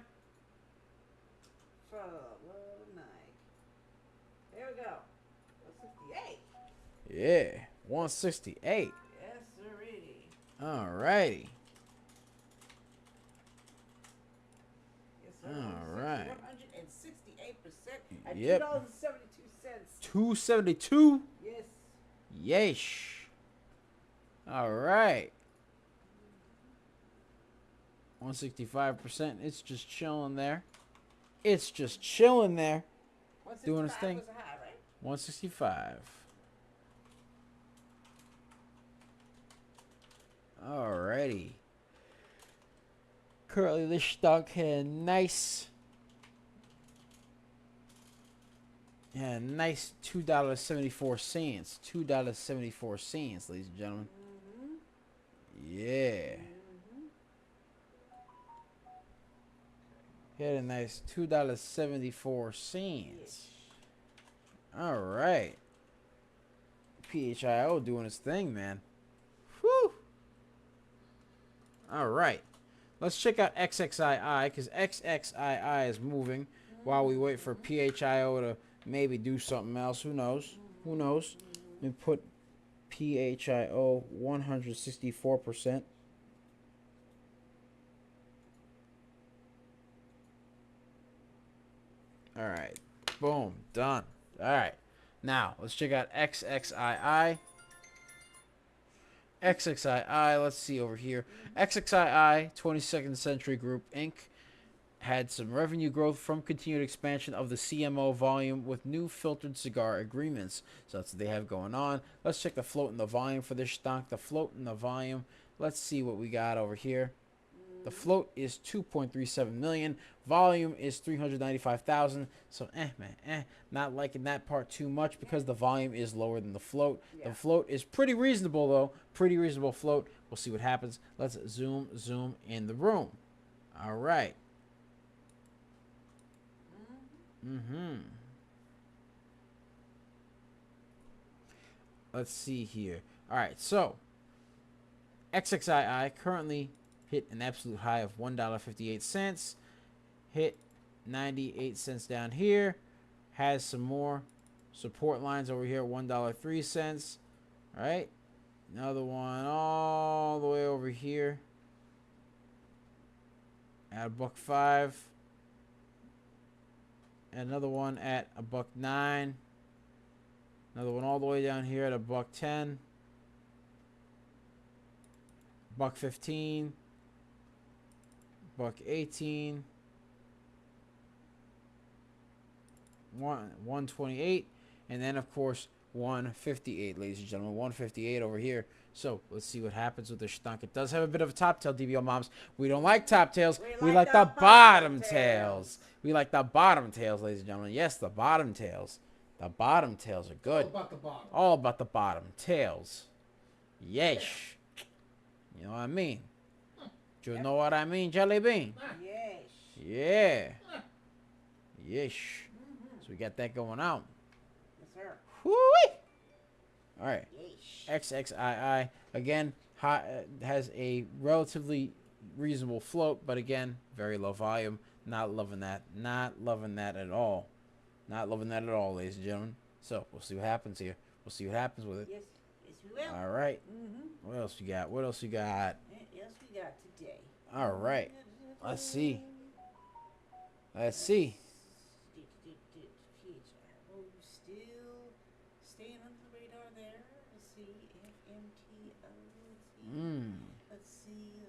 S2: There we go. 168.
S1: Yeah. 168.
S2: Yes, sirree.
S1: All righty.
S2: Yes, sir.
S1: All right.
S2: 168% at
S1: Yep.
S2: $2.72.
S1: 272.
S2: Yes.
S1: Yeesh. All right. 165%. It's just chilling there. It's just chilling there. Doing its thing.
S2: 165 was high, right?
S1: 165. Alrighty. Currently, this stock had a nice $2.74. $2.74, ladies and gentlemen. Yeah. He had a nice $2.74. All right. PHIO doing his thing, man. Whew. All right. Let's check out XXII because XXII is moving while we wait for PHIO to maybe do something else. Who knows? Who knows? Let me put PHIO 164%. All right. Boom. Done. All right. Now, let's check out XXII. XXII, let's see over here. XXII, 22nd Century Group, Inc., had some revenue growth from continued expansion of the CMO volume with new filtered cigar agreements. So that's what they have going on. Let's check the float and the volume for this stock. The float and the volume. Let's see what we got over here. The float is 2.37 million. Volume is 395,000. So, man, not liking that part too much because the volume is lower than the float. Yeah. The float is pretty reasonable, though. Pretty reasonable float. We'll see what happens. Let's zoom in the room. All right. Let's see here. All right, so XXII currently hit an absolute high of $1.58. Hit 98 cents down here. Has some more support lines over here at $1.03. All right. Another one all the way over here at $1.05. And another one at $1.09. Another one all the way down here at $1.10. $1.15. $1.18. 128, and then of course 158, ladies and gentlemen. 158 over here. So let's see what happens with the stunk. It does have a bit of a top tail, DBO moms. We don't like top tails. We like the bottom tails. We like the bottom tails, ladies and gentlemen. Yes, the bottom tails. The bottom tails are good.
S3: All about the bottom.
S1: All about the bottom tails. Yes. You know what I mean? Do you know what I mean, Jelly Bean?
S2: Yes.
S1: Yeah. Yes. So we got that going out.
S2: Yes, sir.
S1: Whoo-wee. All right.
S2: Yes.
S1: XXII, again, has a relatively reasonable float, but again, very low volume. Not loving that. Not loving that at all. Not loving that at all, ladies and gentlemen. So we'll see what happens here. We'll see what happens with it.
S2: Yes. Yes, we will.
S1: All right. What else you got? What else you got?
S2: What else we got today?
S1: All right. Let's see. Let's see.
S2: Still staying under the radar there. Let's see. FMTO. Let's see.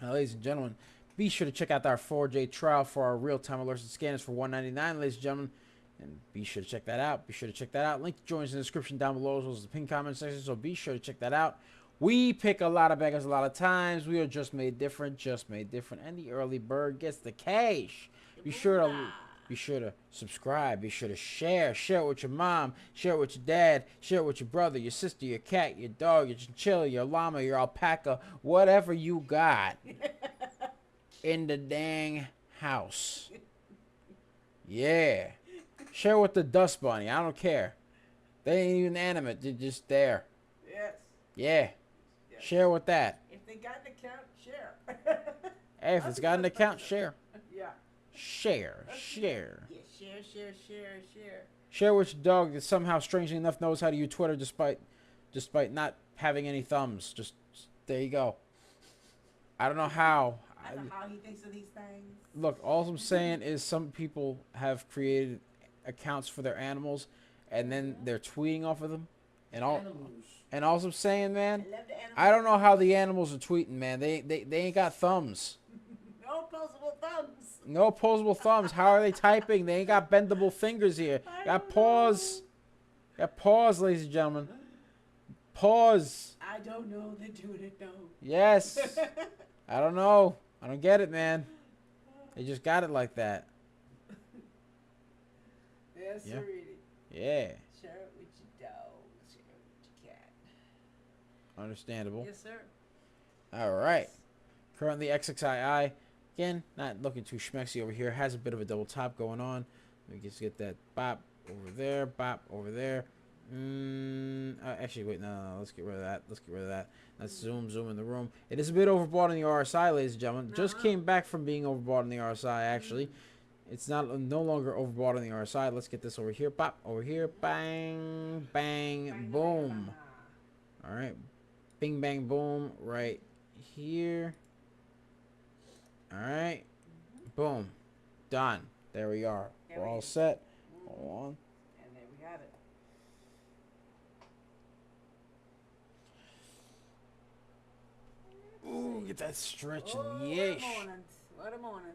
S1: Now, ladies and gentlemen, be sure to check out our 4J trial for our real-time alerts and scanners for $199, ladies and gentlemen. And be sure to check that out. Link to join us in the description down below as well as the pinned comment section. So be sure to check that out. We pick a lot of baggers a lot of times. We are just made different. And the early bird gets the cash. Be sure to subscribe. Be sure to share. Share it with your mom. Share it with your dad. Share it with your brother, your sister, your cat, your dog, your chinchilla, your llama, your alpaca, whatever you got in the dang house. Yeah. Share with the dust bunny. I don't care. They ain't even animate. They're just there.
S2: Yes.
S1: Yeah. Yes. Share with that.
S2: If they got an account, share.
S1: Hey, if it's got an account, share.
S2: Yeah.
S1: Share.
S2: Yeah, share.
S1: Share with your dog that somehow, strangely enough, knows how to use Twitter despite not having any thumbs. Just there you go. I don't know how.
S2: I don't know how he thinks of these things.
S1: Look, all I'm saying is some people have created accounts for their animals, and then they're tweeting off of them, and all I'm saying, man, I don't know how the animals are tweeting, man. They ain't got thumbs.
S2: No opposable thumbs.
S1: No opposable thumbs. How are they typing? They ain't got bendable fingers here. Got pause. Got pause, ladies and gentlemen. Pause.
S2: I don't know. They're doing it though.
S1: Yes. I don't know. I don't get it, man. They just got it like that.
S2: Yes,
S1: Yeah.
S2: sir.
S1: Yeah.
S2: Share it with your dog. Share it with your cat.
S1: Understandable.
S2: Yes, sir.
S1: All right. Currently XXII. Again, not looking too schmexy over here. Has a bit of a double top going on. Let me just get that bop over there. Bop over there. Actually, wait. No. Let's get rid of that. Let's get rid of that. Let's zoom in the room. It is a bit overbought on the RSI, ladies and gentlemen. Just came back from being overbought on the RSI, actually. It's no longer overbought on the RSI. Let's get this over here. Pop. Over here. Bang. Bang. Boom. All right. Bing, bang, boom. Right here. All right. Boom. Done. There we are. We're all set. Hold on.
S2: And there we have it.
S1: Ooh, get that stretching.
S2: Oh,
S1: Yeesh.
S2: What a morning.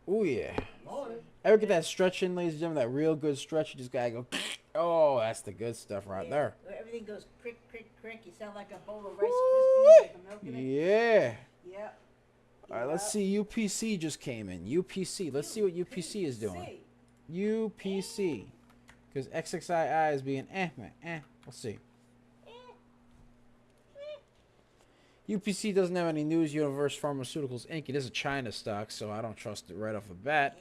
S1: Ooh, yeah.
S3: Morning.
S1: Ever get that stretch in, ladies and gentlemen? That real good stretch. You just gotta go. Oh, that's the good stuff right there.
S2: Where everything goes crick, crick, crick. You sound like a bowl of Rice Krispies with the milk in it.
S1: Yeah.
S2: Yep.
S1: All right, let's see. UPC just came in. UPC. Let's see what UPC is doing. UPC. Because XXII is being man. We'll see. UPC doesn't have any news. Universe Pharmaceuticals Inc. It is a China stock, so I don't trust it right off the bat.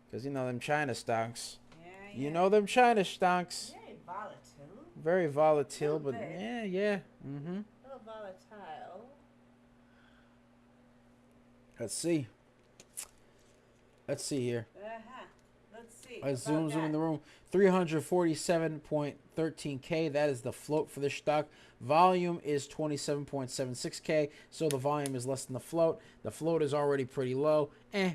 S1: Because you know them China stocks.
S2: Yeah.
S1: You know them China stocks.
S2: Very volatile.
S1: Very volatile, but
S2: bit.
S1: yeah. Mm-hmm.
S2: A little volatile.
S1: Let's see. Let's see here.
S2: Let's see.
S1: Let's zoom in the room. 347.13K. That is the float for this stock. Volume is 27.76K. So the volume is less than the float. The float is already pretty low.
S2: Yeah.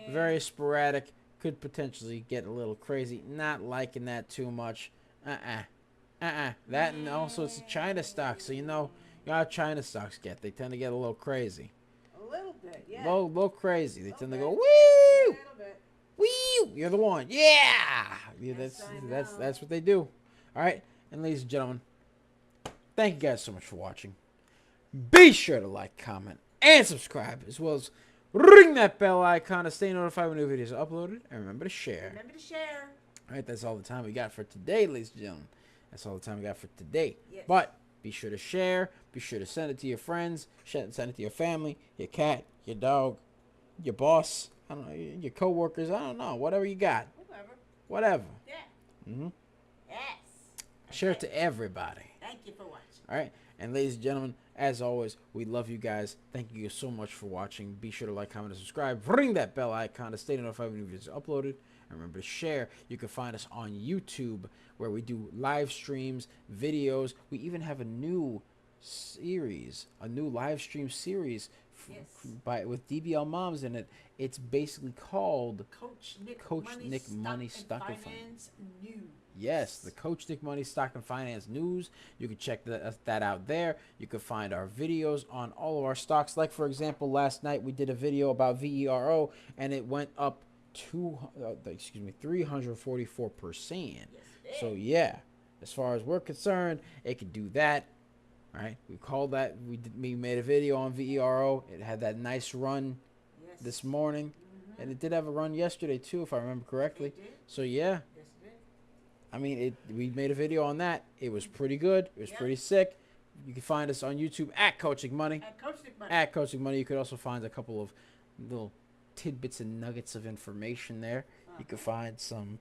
S1: Very sporadic. Could potentially get a little crazy. Not liking that too much. That and also it's a China stock. So you know how China stocks get. They tend to get a little crazy.
S2: A little bit, yeah.
S1: Little crazy. They tend to go,
S2: A
S1: woo!
S2: little bit.
S1: Woo! You're the one. Yeah! That's what they do. All right. And ladies and gentlemen, thank you guys so much for watching. Be sure to like, comment, and subscribe, as well as ring that bell icon to stay notified when new videos are uploaded. And remember to share.
S2: Remember to share.
S1: All right. That's all the time we got for today, ladies and gentlemen. That's all the time we got for today.
S2: Yes.
S1: But be sure to share. Be sure to send it to your friends. Send it to your family, your cat, your dog, your boss. I don't know, your coworkers. I don't know. Whatever you got. Whatever.
S2: Yeah.
S1: Mm-hmm.
S2: Yes.
S1: Share it to everybody.
S2: Thank you for watching.
S1: All right. And ladies and gentlemen, as always, we love you guys. Thank you so much for watching. Be sure to like, comment, and subscribe. Ring that bell icon to stay notified when new videos are uploaded. And remember to share. You can find us on YouTube, where we do live streams, videos. We even have a new series, a new live stream series with DBL Moms in it. It's basically called
S2: Coach
S1: Nick Money Stock and
S2: Finance News.
S1: Yes, the Coach Nick Money Stock and Finance News. You can check that out there. You can find our videos on all of our stocks. Like, for example, last night we did a video about VERO, and it went up 344%. So, yeah, as far as we're concerned, it could do that. All right, we called that. We made a video on VERO. It had that nice run this morning, and it did have a run yesterday too, if I remember correctly. So yeah, I mean, we made a video on that. It was pretty good. It was pretty sick. You can find us on YouTube at Coach Nick Money. At Coach Nick Money. You could also find a couple of little tidbits and nuggets of information there. You can find some.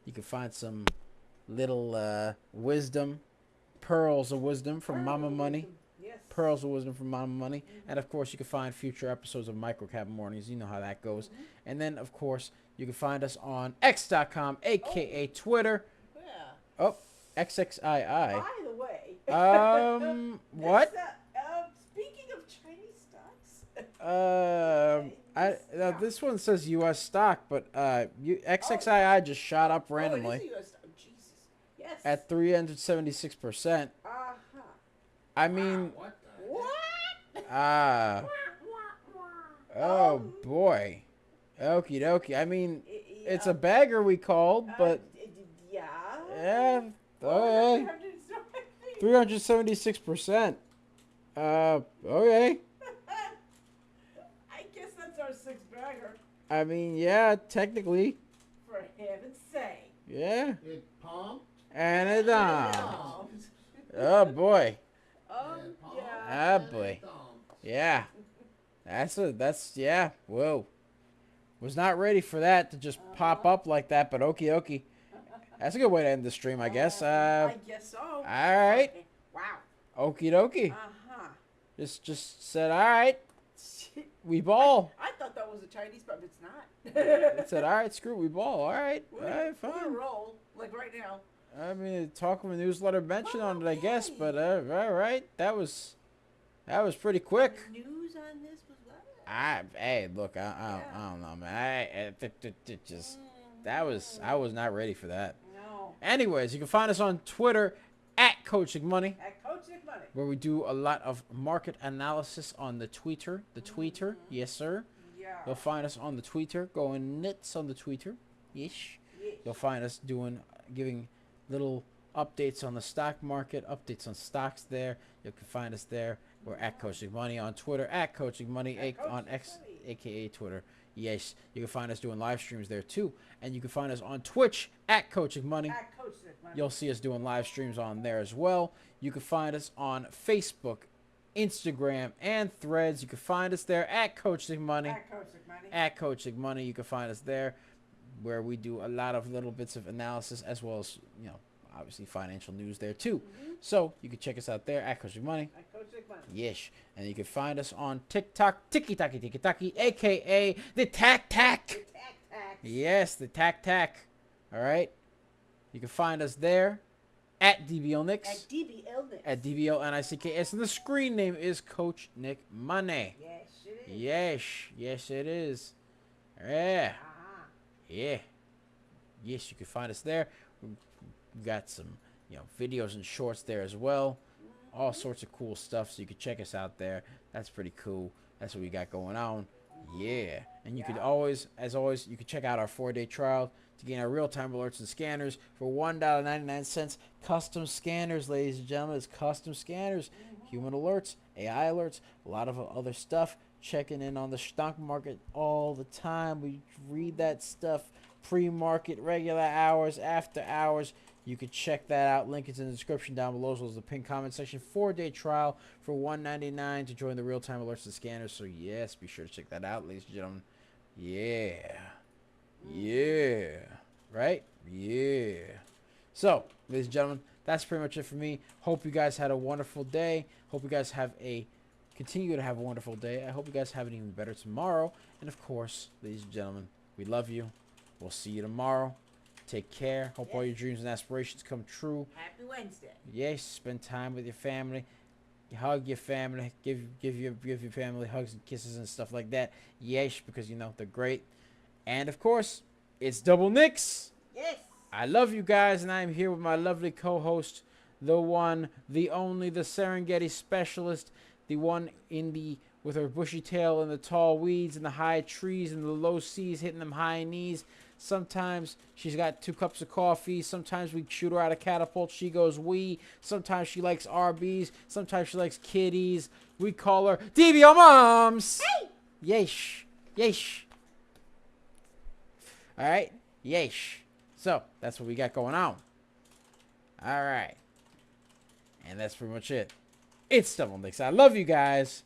S1: You can find some little wisdom. Pearls of wisdom from Mama Money.
S2: Yes.
S1: Pearls of wisdom from Mama Money. And, of course, you can find future episodes of Microcap Mornings. You know how that goes. And then, of course, you can find us on X.com, a.k.a. Twitter.
S2: Yeah.
S1: Oh, XXII.
S2: By the way.
S1: What?
S2: Speaking of Chinese stocks.
S1: This one says U.S. stock, but XXII just shot up randomly.
S2: It is US stock. Jesus. Yes.
S1: At 376%. I mean,
S2: What?
S1: oh boy. Okie dokie. I mean, it's a bagger we called, but
S2: yeah.
S1: yeah.
S2: Oh,
S1: Okay. 376%. Okay.
S2: I guess that's our sixth bagger.
S1: I mean, yeah, technically.
S2: For heaven's sake.
S1: Yeah.
S3: It pumped.
S1: And it dumped.
S2: Dumped.
S1: Oh boy.
S3: It pumped
S2: Yeah.
S1: Ah
S3: and
S1: boy.
S3: it dumped.
S1: Yeah. Yeah. Whoa. Was not ready for that to just pop up like that, but okie dokie. That's a good way to end the stream, I guess.
S2: I guess so.
S1: All right.
S2: Wow.
S1: Okie dokie.
S2: Uh-huh.
S1: Just said, all right. We ball.
S2: I thought that was a Chinese, but it's not.
S1: It said, all right, screw it, we ball. All right. All right,
S2: We're
S1: fine.
S2: roll, like right now.
S1: I mean, talk of a newsletter mention on it, I guess, but all right. That was pretty quick.
S2: The news on this was what?
S1: Hey, look, I don't know, man. I was not ready for that.
S2: No.
S1: Anyways, you can find us on Twitter at Coach Money,
S2: At Coach Nick Money.
S1: where we do a lot of market analysis on the tweeter. Yes, sir.
S2: Yeah.
S1: You'll find us on the tweeter, going nuts on the tweeter. Yes. You'll find us giving little updates on the stock market, updates on stocks there. You can find us there. We're at Coaching Money on Twitter, at Coaching Money on X, aka Twitter. Yes, you can find us doing live streams there too. And you can find us on Twitch at Coaching Money.
S2: At Coach Nick Money.
S1: You'll see us doing live streams on there as well. You can find us on Facebook, Instagram, and Threads. You can find us there at Coaching Money.
S2: At Coach Nick Money.
S1: At Coaching Money. You can find us there, where we do a lot of little bits of analysis, as well as, obviously financial news there too. So you can check us out there at Coaching Money.
S2: At Coach Nick Money.
S1: Yes. And you can find us on TikTok, Tiki-Taki, aka the Tac Tac.
S2: Tac.
S1: Yes, the Tac Tac. All right. You can find us there at DBLNix.
S2: At DBL Nick.
S1: At DBLNICKS. And the screen name is Coach Nick Money.
S2: Yes, it is.
S1: Yes, it is. Yeah.
S2: Uh-huh.
S1: Yeah. Yes, you can find us there. We've got some, videos and shorts there as well. All sorts of cool stuff, so you can check us out there. That's pretty cool. That's what we got going on. Yeah. And you could always, as always, you can check out our 4-day trial to gain our real-time alerts and scanners for $1.99. Custom scanners, ladies and gentlemen. It's custom scanners. Human alerts, AI alerts, a lot of other stuff. Checking in on the stock market all the time. We read that stuff pre-market, regular hours, after hours. You can check that out. Link is in the description down below, as well as the pinned comment section. 4-day trial for $1.99 to join the real-time alerts and scanners. So yes, be sure to check that out, ladies and gentlemen. Yeah. Right? Yeah. So, ladies and gentlemen, that's pretty much it for me. Hope you guys had a wonderful day. Hope you guys continue to have a wonderful day. I hope you guys have it even better tomorrow. And of course, ladies and gentlemen, we love you. We'll see you tomorrow. Take care. Hope all your dreams and aspirations come true.
S2: Happy Wednesday.
S1: Yes, spend time with your family. Hug your family. Give your family hugs and kisses and stuff like that. Yes, because they're great. And of course, it's Double Nix.
S2: Yes.
S1: I love you guys, and I'm here with my lovely co-host, the one, the only, the Serengeti specialist, the one with her bushy tail and the tall weeds and the high trees and the low seas hitting them high knees. Sometimes she's got 2 cups of coffee. Sometimes we shoot her out of catapult. She goes wee. Sometimes she likes RBs. Sometimes she likes kitties. We call her DBO Moms.
S2: Hey!
S1: Yeesh. All right? Yeesh. So, that's what we got going on. All right. And that's pretty much it. It's Double Nix. I love you guys.